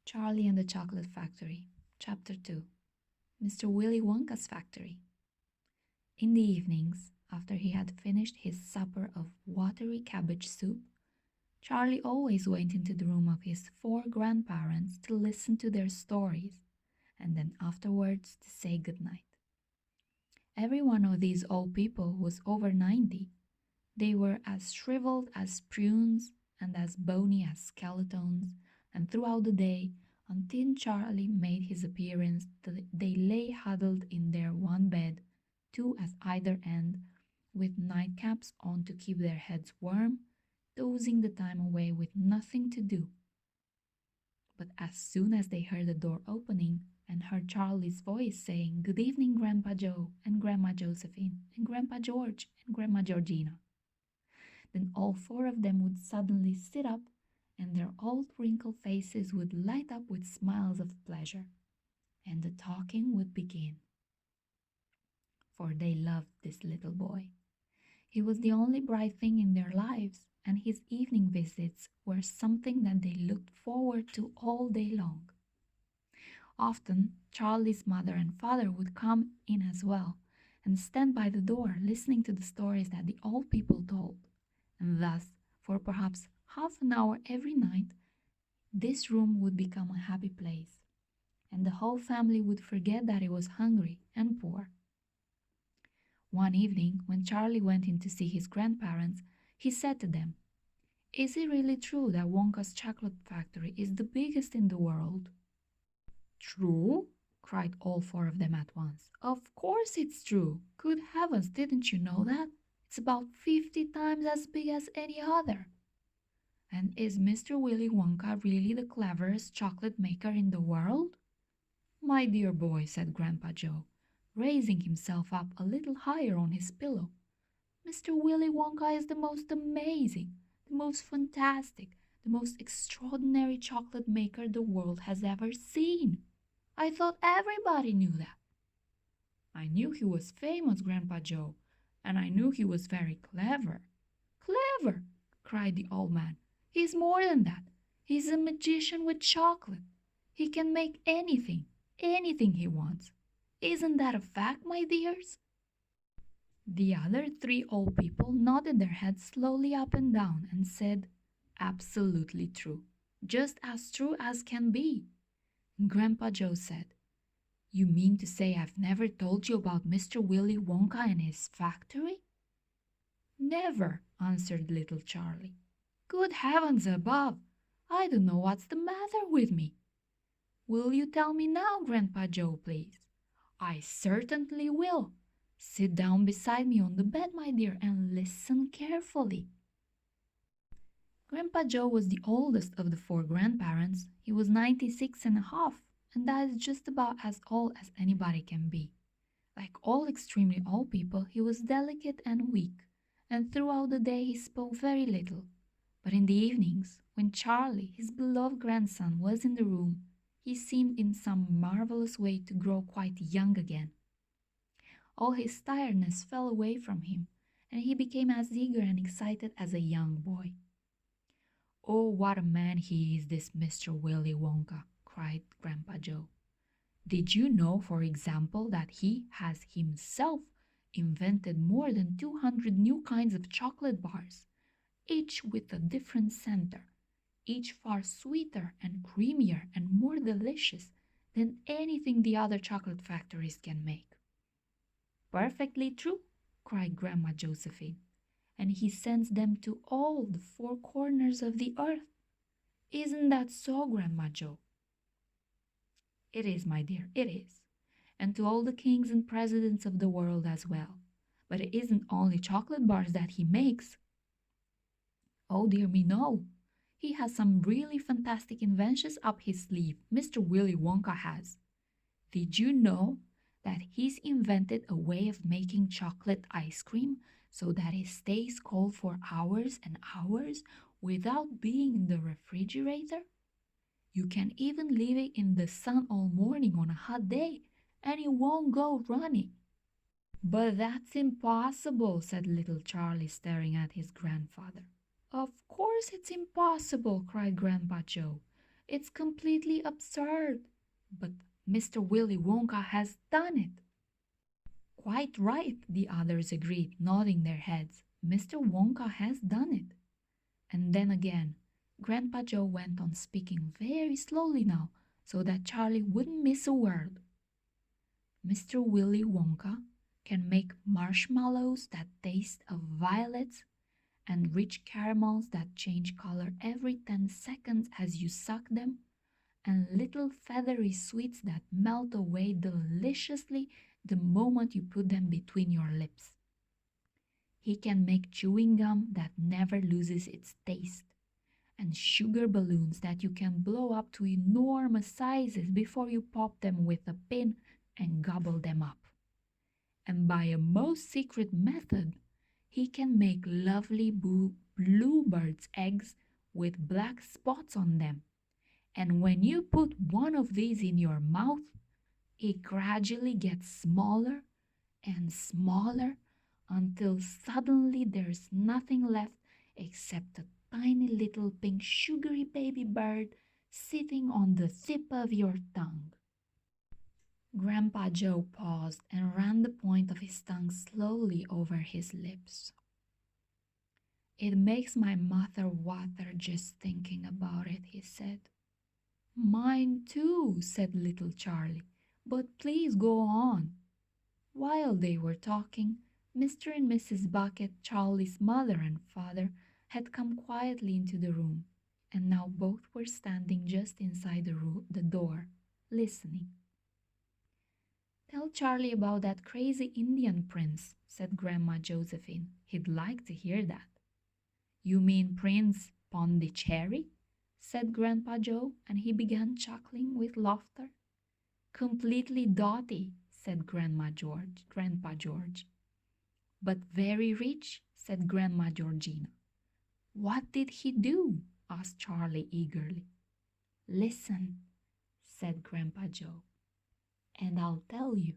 Charlie and the Chocolate Factory, Chapter 2. Mr. Willy Wonka's Factory. In the evenings, after he had finished his supper of watery cabbage soup, Charlie always went into the room of his four grandparents to listen to their stories, and then afterwards to say good night. Every one of these old people was over 90. They were as shriveled as prunes and as bony as skeletons, and throughout the day, until Charlie made his appearance, they lay huddled in their one bed, two at either end, with nightcaps on to keep their heads warm, dozing the time away with nothing to do. But as soon as they heard the door opening and heard Charlie's voice saying, "Good evening, Grandpa Joe and Grandma Josephine and Grandpa George and Grandma Georgina," then all four of them would suddenly sit up and their old wrinkled faces would light up with smiles of pleasure, and the talking would begin. For they loved this little boy. He was the only bright thing in their lives, and his evening visits were something that they looked forward to all day long. Often, Charlie's mother and father would come in as well, and stand by the door listening to the stories that the old people told. And thus, for perhaps half an hour every night, this room would become a happy place, and the whole family would forget that it was hungry and poor. One evening, when Charlie went in to see his grandparents, he said to them, "Is it really true that Wonka's chocolate factory is the biggest in the world?" "True?" cried all four of them at once. "Of course it's true. Good heavens, didn't you know that? It's about 50 times as big as any other." "And is Mr. Willy Wonka really the cleverest chocolate maker in the world?" "My dear boy," said Grandpa Joe, raising himself up a little higher on his pillow, "Mr. Willy Wonka is the most amazing, the most fantastic, the most extraordinary chocolate maker the world has ever seen. I thought everybody knew that." "I knew he was famous, Grandpa Joe, and I knew he was very clever." "Clever!" cried the old man. "He's more than that. He's a magician with chocolate. He can make anything he wants. Isn't that a fact, my dears?" The other three old people nodded their heads slowly up and down and said, "Absolutely true. Just as true as can be." Grandpa Joe said, "You mean to say I've never told you about Mr. Willy Wonka and his factory?" "Never," answered little Charlie. "Good heavens above! I don't know what's the matter with me." "Will you tell me now, Grandpa Joe, please?" "I certainly will. Sit down beside me on the bed, my dear, and listen carefully." Grandpa Joe was the oldest of the four grandparents. He was 96 and a half, and that is just about as old as anybody can be. Like all extremely old people, he was delicate and weak, and throughout the day he spoke very little. But in the evenings, when Charlie, his beloved grandson, was in the room, he seemed in some marvelous way to grow quite young again. All his tiredness fell away from him, and he became as eager and excited as a young boy. "Oh, what a man he is, this Mr. Willy Wonka," cried Grandpa Joe. "Did you know, for example, that he has himself invented more than 200 new kinds of chocolate bars, each with a different center, each far sweeter and creamier and more delicious than anything the other chocolate factories can make?" "Perfectly true," cried Grandma Josephine. "And he sends them to all the four corners of the earth. Isn't that so, Grandma Joe?" "It is, my dear, it is. And to all the kings and presidents of the world as well. But it isn't only chocolate bars that he makes. Oh dear me, no. He has some really fantastic inventions up his sleeve, Mr. Willy Wonka has. Did you know that he's invented a way of making chocolate ice cream so that it stays cold for hours and hours without being in the refrigerator? You can even leave it in the sun all morning on a hot day and it won't go runny." "But that's impossible," said little Charlie, staring at his grandfather. "Of course it's impossible," cried Grandpa Joe. It's completely absurd. But Mr. Willy Wonka has done it. Quite right, the others agreed, nodding their heads. Mr. Wonka has done it. And then again, Grandpa Joe went on speaking very slowly now, so that Charlie wouldn't miss a word. Mr. Willy Wonka can make marshmallows that taste of violets and rich caramels that change color every 10 seconds as you suck them, and little feathery sweets that melt away deliciously the moment you put them between your lips. He can make chewing gum that never loses its taste, and sugar balloons that you can blow up to enormous sizes before you pop them with a pin and gobble them up. And by a most secret method, he can make lovely bluebirds' eggs with black spots on them. And when you put one of these in your mouth, it gradually gets smaller and smaller until suddenly there's nothing left except a tiny little pink sugary baby bird sitting on the tip of your tongue. Grandpa Joe paused and ran the point of his tongue slowly over his lips. It makes my mouth water just thinking about it, he said. Mine too, said little Charlie, but please go on. While they were talking, Mr. and Mrs. Bucket, Charlie's mother and father, had come quietly into the room, and now both were standing just inside the door, listening. Tell Charlie about that crazy Indian prince, said Grandma Josephine. He'd like to hear that. You mean Prince Pondicherry? Said Grandpa Joe, and he began chuckling with laughter. Completely dotty, said Grandpa George. But very rich, said Grandma Georgina. What did he do? Asked Charlie eagerly. Listen, said Grandpa Joe, and I'll tell you.